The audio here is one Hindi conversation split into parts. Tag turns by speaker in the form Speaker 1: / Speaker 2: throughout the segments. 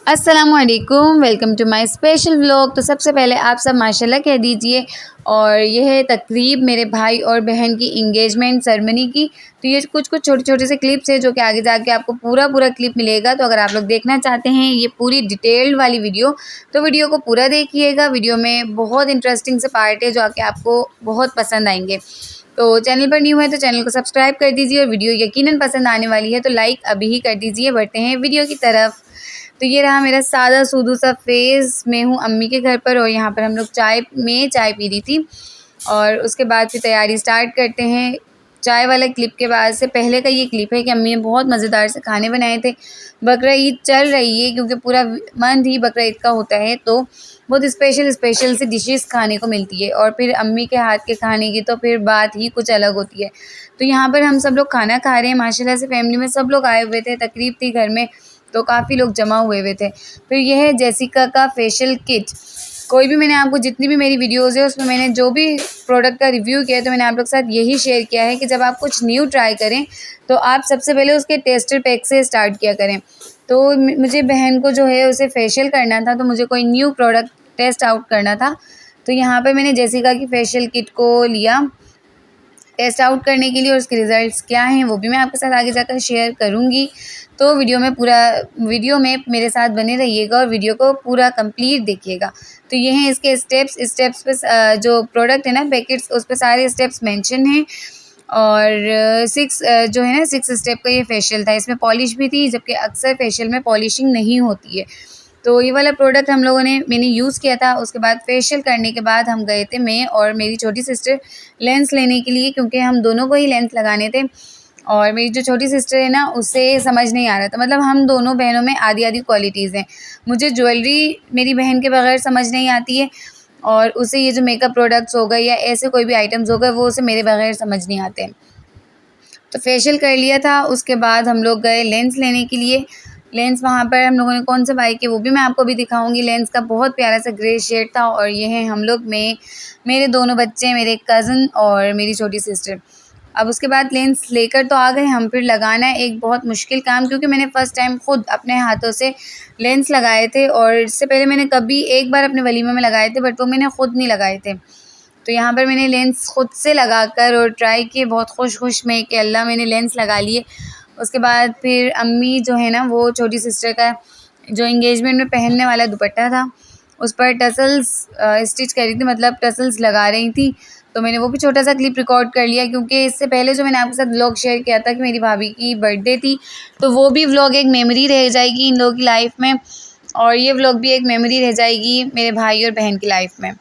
Speaker 1: अस्सलामुअलैकुम, welcome to my special vlog. तो सबसे पहले आप सब माशाल्लाह कह दीजिए। और यह है तकरीब मेरे भाई और बहन की इंगेजमेंट सेरेमनी की। तो ये कुछ कुछ छोटे छोटे से क्लिप्स हैं जो कि आगे जाके आपको पूरा पूरा क्लिप मिलेगा। तो अगर आप लोग देखना चाहते हैं ये पूरी डिटेल्ड वाली वीडियो, तो वीडियो को पूरा देखिएगा। वीडियो में बहुत इंटरेस्टिंग से पार्ट है जो आके आपको बहुत पसंद आएंगे। तो चैनल पर न्यू है तो चैनल को सब्सक्राइब कर दीजिए, और वीडियो यकीनन पसंद आने वाली है तो लाइक अभी ही कर दीजिए। बढ़ते हैं वीडियो की तरफ। तो ये रहा मेरा सादा सूदू सा फेस। मैं हूँ अम्मी के घर पर, और यहाँ पर हम लोग चाय पी रही थी। और उसके बाद फिर तैयारी स्टार्ट करते हैं। चाय वाला क्लिप के बाद से पहले का ये क्लिप है कि अम्मी ने बहुत मज़ेदार से खाने बनाए थे। बकरा ईद चल रही है क्योंकि पूरा मंथ ही बकरा ईद का होता है, तो बहुत स्पेशल स्पेशल सी डिशेस खाने को मिलती है। और फिर अम्मी के हाथ के खाने की तो फिर बात ही कुछ अलग होती है। तो यहाँ पर हम सब लोग खाना खा रहे हैं। माशाल्लाह से फैमिली में सब लोग आए हुए थे, तकरीब थी घर में, तो काफ़ी लोग जमा हुए हुए थे। फिर यह है जेसिका का फेशियल किट। कोई भी मैंने आपको जितनी भी मेरी वीडियोज़ है उसमें मैंने जो भी प्रोडक्ट का रिव्यू किया है, तो मैंने आप लोग के साथ यही शेयर किया है कि जब आप कुछ न्यू ट्राई करें तो आप सबसे पहले उसके टेस्टर पैक से स्टार्ट किया करें। तो मुझे बहन को जो है उसे फेशियल करना था, तो मुझे कोई न्यू प्रोडक्ट टेस्ट आउट करना था। तो यहाँ पर मैंने जेसिका की फेशियल किट को लिया टेस्ट आउट करने के लिए, और उसके रिज़ल्ट्स क्या हैं वो भी मैं आपके साथ आगे जाकर शेयर करूँगी। तो वीडियो में मेरे साथ बने रहिएगा और वीडियो को पूरा कंप्लीट देखिएगा। तो ये हैं इसके स्टेप्स पे जो प्रोडक्ट है ना पैकेट्स, उस पे सारे स्टेप्स मेंशन हैं। और जो है ना 6 स्टेप का ये फेशियल था। इसमें पॉलिश भी थी, जबकि अक्सर फेशियल में पॉलिशिंग नहीं होती है। तो ये वाला प्रोडक्ट मैंने यूज़ किया था। उसके बाद फेशियल करने के बाद हम गए थे, मैं और मेरी छोटी सिस्टर, लेंस लेने के लिए, क्योंकि हम दोनों को ही लेंस लगाने थे। और मेरी जो छोटी सिस्टर है ना, उसे समझ नहीं आ रहा था। मतलब हम दोनों बहनों में आधी आधी क्वालिटीज़ हैं। मुझे ज्वेलरी मेरी बहन के बगैर समझ नहीं आती है, और उसे ये जो मेकअप प्रोडक्ट्स हो गए या ऐसे कोई भी आइटम्स हो गए, वो उसे मेरे बगैर समझ नहीं आते। तो फेशियल कर लिया था। उसके बाद हम लोग गए लेंस लेने के लिए। लेंस वहाँ पर हम लोगों ने कौन से बाई किए वो भी मैं आपको भी दिखाऊंगी। लेंस का बहुत प्यारा सा ग्रे शेड था। और ये है हम लोग में मेरे दोनों बच्चे, मेरे कज़न और मेरी छोटी सिस्टर। अब उसके बाद लेंस लेकर तो आ गए हम। फिर लगाना एक बहुत मुश्किल काम, क्योंकि मैंने फ़र्स्ट टाइम खुद अपने हाथों से लेंस लगाए थे। और इससे पहले मैंने कभी एक बार अपने वलीमे में लगाए थे, बट वो मैंने खुद नहीं लगाए थे। तो यहाँ पर मैंने लेंस खुद से लगाकर और ट्राई किए। बहुत खुश मैं कि अल्लाह मैंने लेंस लगा लिए। उसके बाद फिर अम्मी जो है ना, वो छोटी सिस्टर का जो एंगेजमेंट में पहनने वाला दुपट्टा था, उस पर टसल्स स्टिच कर रही थी, मतलब टसल्स लगा रही थी। तो मैंने वो भी छोटा सा क्लिप रिकॉर्ड कर लिया, क्योंकि इससे पहले जो मैंने आपके साथ व्लॉग शेयर किया था कि मेरी भाभी की बर्थडे थी, तो वो भी व्लॉग एक मेमोरी रह जाएगी इन लोगों की लाइफ में, और ये व्लॉग भी एक मेमोरी रह जाएगी मेरे भाई और बहन की लाइफ में।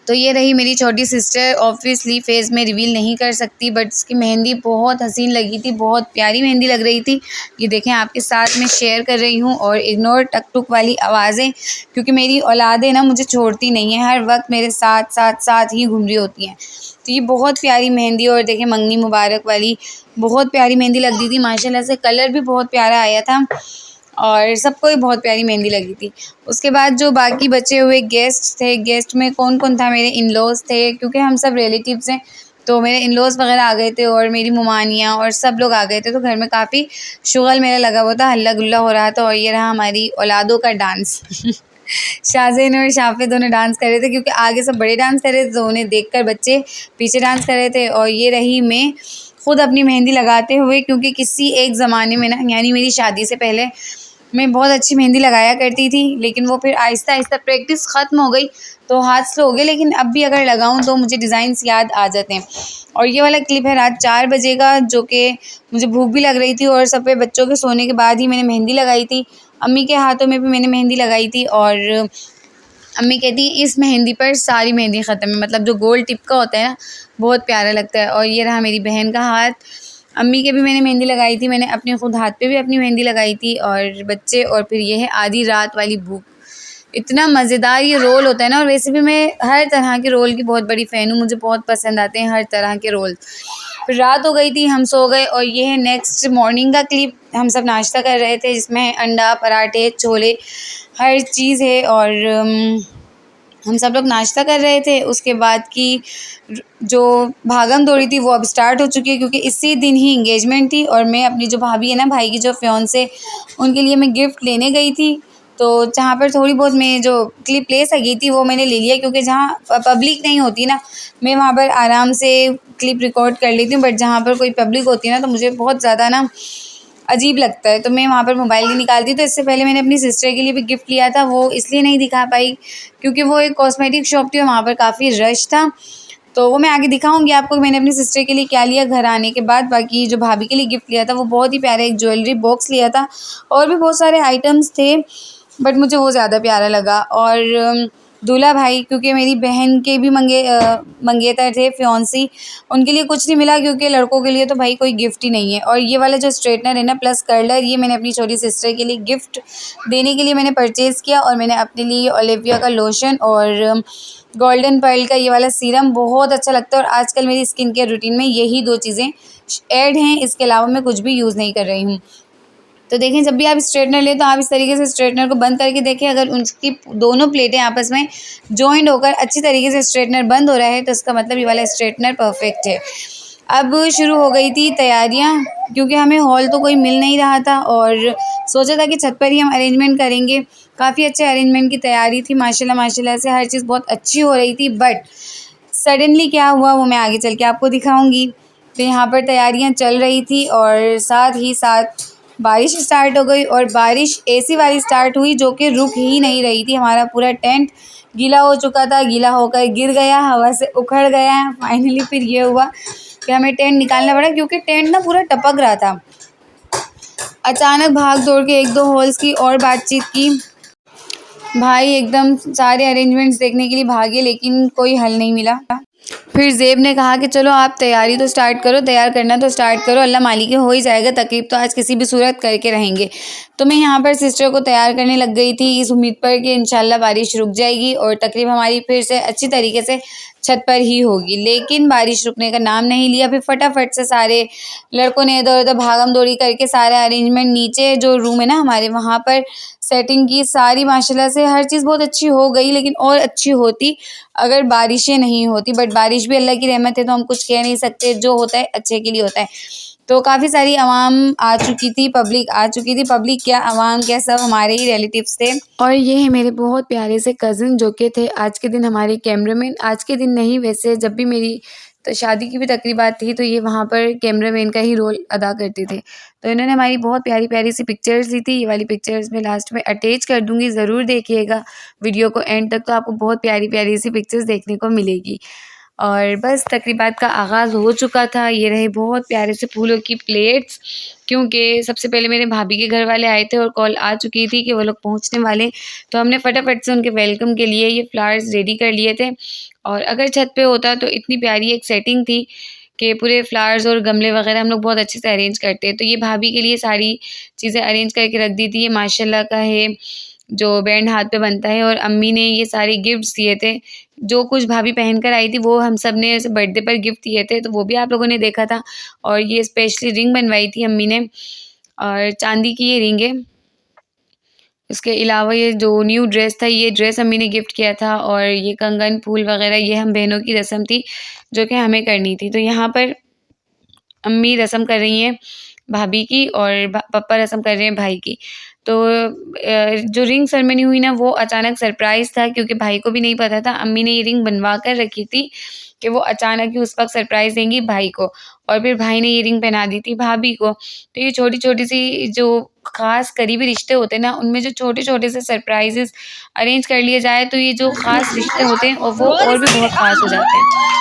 Speaker 1: तो ये रही मेरी छोटी सिस्टर। ऑब्वियसली फेस में रिवील नहीं कर सकती, बट उसकी मेहंदी बहुत हसीन लगी थी, बहुत प्यारी मेहंदी लग रही थी। ये देखें, आपके साथ में शेयर कर रही हूँ। और इग्नोर टक टुक वाली आवाज़ें, क्योंकि मेरी औलादें ना मुझे छोड़ती नहीं हैं, हर वक्त मेरे साथ साथ साथ ही घूम रही होती हैं। तो ये बहुत प्यारी मेहंदी, और देखें मंगनी मुबारक वाली बहुत प्यारी मेहंदी लग रही थी। माशाल्लाह से कलर भी बहुत प्यारा आया था, और सबको ही बहुत प्यारी मेहंदी लगी थी। उसके बाद जो बाकी बचे हुए गेस्ट थे, गेस्ट में कौन कौन था, मेरे इन लॉज़ थे, क्योंकि हम सब रिलेटिव्स हैं। तो मेरे इन लॉज़ वगैरह आ गए थे, और मेरी मुमानियाँ और सब लोग आ गए थे। तो घर में काफ़ी शुगल मेरा लगा हुआ था, हल्ला गुल्ला हो रहा था। और ये रहा हमारी औलादों का डांस शाज़ेन और शाफ़े दोनों डांस कर रहे थे, क्योंकि आगे सब बड़े डांस कर रहे थे, तो उन्हें देखकर बच्चे पीछे डांस कर रहे थे। और ये रही मैं खुद अपनी मेहंदी लगाते हुए, क्योंकि किसी एक ज़माने में ना, यानी मेरी शादी से पहले मैं बहुत अच्छी मेहंदी लगाया करती थी, लेकिन वो फिर आहिस्ता आहिस्ता प्रैक्टिस ख़त्म हो गई, तो हाथ स्लो हो गए। लेकिन अब भी अगर लगाऊं तो मुझे डिज़ाइंस याद आ जाते हैं। और ये वाला क्लिप है रात 4 बजे का, जो कि मुझे भूख भी लग रही थी, और सब पे बच्चों के सोने के बाद ही मैंने मेहंदी लगाई थी। अम्मी के हाथों में भी मैंने मेहंदी लगाई थी, और अम्मी कहती है इस मेहंदी पर सारी मेहंदी ख़त्म है, मतलब जो गोल टिप का होता है ना, बहुत प्यारा लगता है। और ये रहा मेरी बहन का हाथ। अम्मी के भी मैंने मेहंदी लगाई थी, मैंने अपने खुद हाथ पे भी अपनी मेहंदी लगाई थी, और बच्चे। और फिर ये है आधी रात वाली भूख। इतना मज़ेदार ये रोल होता है ना, और वैसे भी मैं हर तरह के रोल की बहुत बड़ी फ़ैन हूँ, मुझे बहुत पसंद आते हैं हर तरह के रोल। फिर रात हो गई थी, हम सो गए। और ये है नेक्स्ट मॉर्निंग का क्लिप। हम सब नाश्ता कर रहे थे, जिसमें अंडा, पराठे, छोले, हर चीज़ है। और हम सब लोग नाश्ता कर रहे थे। उसके बाद की जो भागम दौड़ी थी वो अब स्टार्ट हो चुकी है, क्योंकि इसी दिन ही इंगेजमेंट थी और मैं अपनी जो भाभी है ना, भाई की जो फियांसे, उनके लिए मैं गिफ्ट लेने गई थी। तो जहाँ पर थोड़ी बहुत मैं जो क्लिप ले सकी थी वो मैंने ले लिया, क्योंकि जहाँ पब्लिक नहीं होती ना, मैं वहाँ पर आराम से क्लिप रिकॉर्ड कर लेती हूँ। बट जहाँ पर कोई पब्लिक होती है ना, तो मुझे बहुत ज़्यादा ना अजीब लगता है, तो मैं वहाँ पर मोबाइल नहीं निकालती। तो इससे पहले मैंने अपनी सिस्टर के लिए भी गिफ्ट लिया था, वो इसलिए नहीं दिखा पाई क्योंकि वो एक कॉस्मेटिक शॉप थी और वहाँ पर काफ़ी रश था। तो वो मैं आगे दिखाऊंगी आपको कि मैंने अपनी सिस्टर के लिए क्या लिया घर आने के बाद। बाकी जो भाभी के लिए गिफ्ट लिया था वो बहुत ही प्यारा एक ज्वेलरी बॉक्स लिया था, और भी बहुत सारे आइटम्स थे, बट मुझे वो ज़्यादा प्यारा लगा। और दूल्हा भाई, क्योंकि मेरी बहन के भी मंगेतर थे, फियांसी, उनके लिए कुछ नहीं मिला, क्योंकि लड़कों के लिए तो भाई कोई गिफ्ट ही नहीं है। और ये वाला जो स्ट्रेटनर है ना प्लस कर्लर, ये मैंने अपनी छोटी सिस्टर के लिए गिफ्ट देने के लिए मैंने परचेज़ किया। और मैंने अपने लिए ओलिविया का लोशन और गोल्डन पर्ल का ये वाला सीरम, बहुत अच्छा लगता है और आजकल मेरी स्किन केयर रूटीन में यही 2 चीज़ें ऐड हैं, इसके अलावा मैं कुछ भी यूज़ नहीं कर रही हूँ। तो देखें, जब भी आप स्ट्रेटनर लें तो आप इस तरीके से स्ट्रेटनर को बंद करके देखें, अगर उनकी दोनों प्लेटें आपस में जॉइंट होकर अच्छी तरीके से स्ट्रेटनर बंद हो रहा है, तो इसका मतलब ये वाला स्ट्रेटनर परफेक्ट है। अब शुरू हो गई थी तैयारियां, क्योंकि हमें हॉल तो कोई मिल नहीं रहा था और सोचा था कि छत पर ही हम अरेंजमेंट करेंगे। काफ़ी अच्छे अरेंजमेंट की तैयारी थी, माशाल्लाह माशाल्लाह से हर चीज़ बहुत अच्छी हो रही थी। बट सडनली क्या हुआ वो मैं आगे चल के आपको दिखाऊंगी। तो यहाँ पर तैयारियां चल रही थी और साथ ही साथ बारिश स्टार्ट हो गई, और बारिश ऐसी वाली स्टार्ट हुई जो कि रुक ही नहीं रही थी। हमारा पूरा टेंट गीला हो चुका था, गीला होकर गिर गया, हवा से उखड़ गया। फाइनली फिर ये हुआ कि हमें टेंट निकालना पड़ा, क्योंकि टेंट ना पूरा टपक रहा था। अचानक भाग दौड़ के 1-2 हॉल्स की और बातचीत की। भाई एकदम सारे अरेंजमेंट्स देखने के लिए भागे, लेकिन कोई हल नहीं मिला। फिर ज़ेब ने कहा कि चलो आप तैयारी तो स्टार्ट करो, तैयार करना तो स्टार्ट करो, अल्लाह मालिक हो ही जाएगा, तकरीब तो आज किसी भी सूरत करके रहेंगे। तो मैं यहाँ पर सिस्टर को तैयार करने लग गई थी, इस उम्मीद पर कि इंशाल्लाह बारिश रुक जाएगी और तकरीब हमारी फिर से अच्छी तरीके से छत पर ही होगी। लेकिन बारिश रुकने का नाम नहीं लिया। फिर फटाफट से सारे लड़कों ने इधर उधर भागम दौड़ी करके सारा अरेंजमेंट, नीचे जो रूम है ना हमारे, वहाँ पर सेटिंग की सारी। माशाल्लाह से हर चीज़ बहुत अच्छी हो गई, लेकिन और अच्छी होती अगर बारिशें नहीं होती। बट बारिश भी अल्लाह की रहमत है, तो हम कुछ कह नहीं सकते, जो होता है अच्छे के लिए होता है। तो काफ़ी सारी आवाम आ चुकी थी, पब्लिक आ चुकी थी। पब्लिक क्या, आवाम क्या, सब हमारे ही रिलेटिव्स थे। और ये है मेरे बहुत प्यारे से कज़न, जो कि थे आज के दिन हमारे कैमरामैन। आज के दिन नहीं, वैसे जब भी मेरी तो शादी की भी तकरीबात थी तो ये वहाँ पर कैमरामैन का ही रोल अदा करते थे। तो इन्होंने हमारी बहुत प्यारी प्यारी सी पिक्चर्स ली थी। ये वाली पिक्चर्स मैं लास्ट में अटैच कर दूँगी, ज़रूर देखिएगा वीडियो को एंड तक, तो आपको बहुत प्यारी प्यारी सी पिक्चर्स देखने को मिलेगी। और बस तकरीबात का आगाज़ हो चुका था। ये रहे बहुत प्यारे से फूलों की प्लेट्स, क्योंकि सबसे पहले मेरे भाभी के घर वाले आए थे और कॉल आ चुकी थी कि वो लोग पहुंचने वाले। तो हमने फटाफट से उनके वेलकम के लिए ये फ्लावर्स रेडी कर लिए थे। और अगर छत पे होता तो इतनी प्यारी एक सेटिंग थी कि पूरे फ्लावर्स और गमले वगैरह हम लोग बहुत अच्छे से अरेंज करते हैं। तो ये भाभी के लिए सारी चीज़ें अरेंज करके रख दी थी। ये माशाल्लाह का है जो बैंड हाथ पे बनता है, और अम्मी ने ये सारे गिफ्ट्स दिए थे। जो कुछ भाभी पहन कर आई थी वो हम सब ने ऐसे बर्थडे पर गिफ्ट दिए थे, तो वो भी आप लोगों ने देखा था। और ये स्पेशली रिंग बनवाई थी अम्मी ने, और चांदी की ये रिंग है। इसके अलावा ये जो न्यू ड्रेस था, ये ड्रेस अम्मी ने गिफ्ट किया था। और ये कंगन, फूल वगैरह, ये हम बहनों की रस्म थी जो कि हमें करनी थी। तो यहाँ पर अम्मी रस्म कर रही हैं भाभी की, और पापा रस्म कर रहे हैं भाई की। तो जो रिंग सेरेमनी हुई ना, वो अचानक सरप्राइज़ था, क्योंकि भाई को भी नहीं पता था। अम्मी ने ये रिंग बनवा कर रखी थी कि वो अचानक ही उस वक़्त सरप्राइज़ देंगी भाई को, और फिर भाई ने ये रिंग पहना दी थी भाभी को। तो ये छोटी-छोटी सी जो ख़ास करीबी रिश्ते होते हैं ना, उनमें जो छोटे-छोटे से सरप्राइज़ेज़ अरेंज कर लिए जाए, तो ये जो ख़ास रिश्ते होते हैं और वो और भी बहुत ख़ास हो जाते हैं।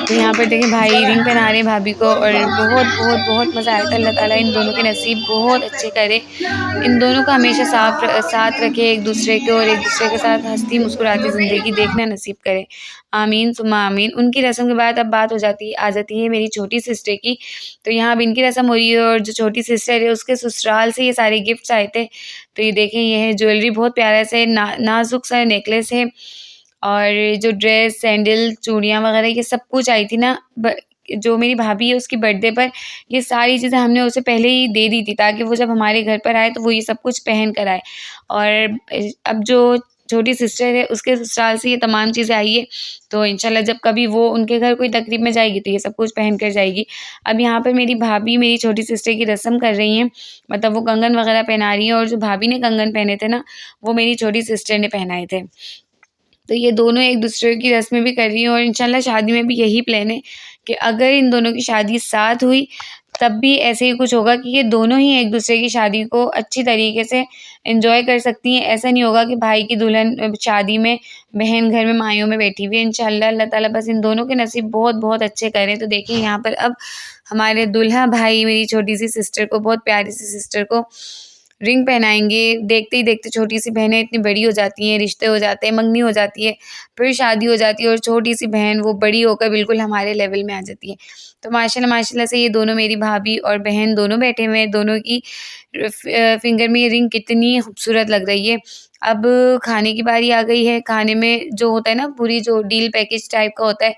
Speaker 1: तो यहाँ पर देखिए भाई रिंग पहना रहे हैं भाभी को, और बहुत बहुत बहुत मज़ा आया था। अल्लाह ताला इन दोनों के नसीब बहुत अच्छे करे। इन दोनों को हमेशा साथ रखे एक दूसरे के, और एक दूसरे के साथ हँसती मुस्कुराती ज़िंदगी देखना नसीब करे। आमीन सुम्मा आमीन। उनकी रस्म के बाद अब बात आ जाती है मेरी छोटी सिस्टर की। तो यहाँ अब इनकी रस्म हो रही है, और जो छोटी सिस्टर है उसके ससुराल से ये सारे गिफ्ट्स आए थे। तो ये देखें, ये है ज्वेलरी, बहुत प्यारा सा नाज़ुक सा नेकलेस है। और जो ड्रेस, सैंडल, चूड़ियाँ वगैरह ये सब कुछ आई थी ना, जो मेरी भाभी है उसकी बर्थडे पर, ये सारी चीज़ें हमने उसे पहले ही दे दी थी, ताकि वो जब हमारे घर पर आए तो वो ये सब कुछ पहन कर आए। और अब जो छोटी सिस्टर है उसके ससुराल से ये तमाम चीज़ें आई है। तो इंशाल्लाह जब कभी वो उनके घर कोई तकरीब में जाएगी तो ये सब कुछ पहन कर जाएगी। अब यहाँ पर मेरी भाभी मेरी छोटी सिस्टर की रस्म कर रही हैं, मतलब वो कंगन वगैरह पहना रही हैं, और जो भाभी ने कंगन पहने थे ना, वो मेरी छोटी सिस्टर ने पहनाए थे। तो ये दोनों एक दूसरे की रस्में भी कर रही हैं, और इंशाल्लाह शादी में भी यही प्लान है कि अगर इन दोनों की शादी साथ हुई तब भी ऐसे ही कुछ होगा कि ये दोनों ही एक दूसरे की शादी को अच्छी तरीके से एंजॉय कर सकती हैं। ऐसा नहीं होगा कि भाई की दुल्हन शादी में, बहन घर में माइयों में बैठी हुई है। इंशाल्लाह अल्लाह ताला बस इन दोनों के नसीब बहुत बहुत अच्छे करें। तो देखिए यहाँ पर अब हमारे दूल्हा भाई मेरी छोटी सी सिस्टर को, बहुत प्यारी सी सिस्टर को रिंग पहनाएँगे। देखते ही देखते छोटी सी बहनें इतनी बड़ी हो जाती हैं, रिश्ते हो जाते हैं, मंगनी हो जाती है, फिर शादी हो जाती है, और छोटी सी बहन वो बड़ी होकर बिल्कुल हमारे लेवल में आ जाती है। तो माशाल्लाह माशाल्लाह से ये दोनों, मेरी भाभी और बहन दोनों बैठे हुए हैं। दोनों की फिंगर में ये रिंग कितनी खूबसूरत लग रही है। अब खाने की बारी आ गई है। खाने में जो होता है ना, पूरी जो डील पैकेज टाइप का होता है,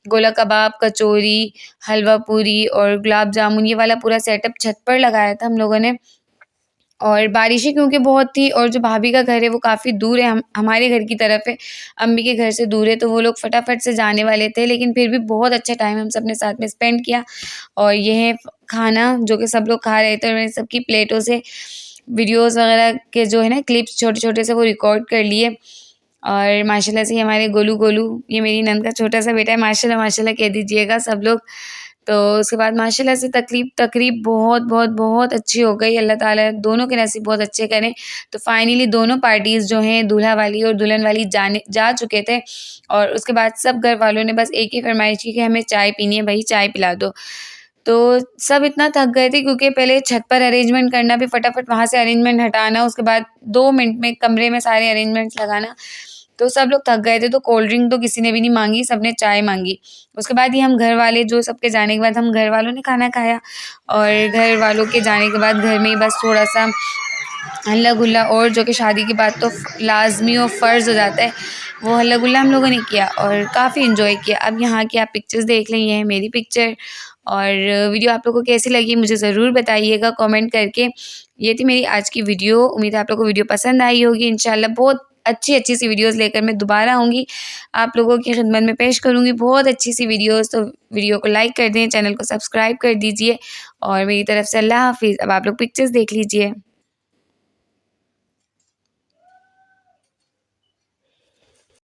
Speaker 1: गोला कबाब, कचौरी, हलवा पूरी और गुलाब जामुन, ये वाला पूरा सेटअप छत पर लगाया था हम लोगों ने। और बारिशें क्योंकि बहुत थी, और जो भाभी का घर है वो काफ़ी दूर है, हमारे घर की तरफ है, अम्मी के घर से दूर है, तो वो लोग फटाफट से जाने वाले थे, लेकिन फिर भी बहुत अच्छा टाइम हम सब ने साथ में स्पेंड किया। और ये है खाना जो कि सब लोग खा रहे थे, और मैंने सबकी प्लेटों से वीडियोज़ वगैरह के जो है ना क्लिप्स छोटे-छोटे से वो रिकॉर्ड कर लिए। और माशाल्लाह से ये हमारे गोलू गोलू, ये मेरी नंद का छोटा सा बेटा है, माशाल्लाह माशाल्लाह कह दीजिएगा सब लोग। तो उसके बाद माशाल्लाह से तकरीब बहुत बहुत बहुत अच्छी हो गई। अल्लाह ताला दोनों के नसीब बहुत अच्छे करें। तो फाइनली दोनों पार्टीज़ जो हैं, दूल्हा वाली और दुल्हन वाली जा चुके थे, और उसके बाद सब घर वालों ने बस एक ही फ़रमाइश की कि हमें चाय पीनी है भई, चाय पिला दो। तो सब इतना थक गए थे, क्योंकि पहले छत पर अरेंजमेंट करना, फिर फटाफट वहाँ से अरेंजमेंट हटाना, उसके बाद 2 मिनट में कमरे में सारे अरेंजमेंट्स लगाना। तो सब लोग थक गए थे, तो कोल्ड ड्रिंक तो किसी ने भी नहीं माँगी, सबने चाय माँगी। उसके बाद ही हम घर वाले, जो सबके जाने के बाद हम घर वालों ने खाना खाया, और घर वालों के जाने के बाद घर में ही बस थोड़ा-सा हल्ला-गुल्ला, और जो कि शादी के बाद तो लाज़मी और फ़र्ज़ हो जाता है, वो हल्ला-गुल्ला हम लोगों ने किया और काफ़ी एंजॉय किया। अब यहाँ की आप पिक्चर्स देख लें, ये है मेरी पिक्चर, और वीडियो आप लोगों को कैसी लगी मुझे ज़रूर बताइएगा कमेंट करके। ये थी मेरी आज की वीडियो, उम्मीद है आप लोगों को वीडियो पसंद आई होगी। इंशाल्लाह बहुत अच्छी-अच्छी सी वीडियोज़ लेकर मैं दोबारा आऊँगी, आप लोगों की खिदमत में पेश करूँगी बहुत अच्छी सी वीडियोज़। तो वीडियो को लाइक कर दें, चैनल को सब्सक्राइब कर दीजिए, और मेरी तरफ से अल्लाह हाफ़िज़। अब आप लोग पिक्चर्स देख लीजिए।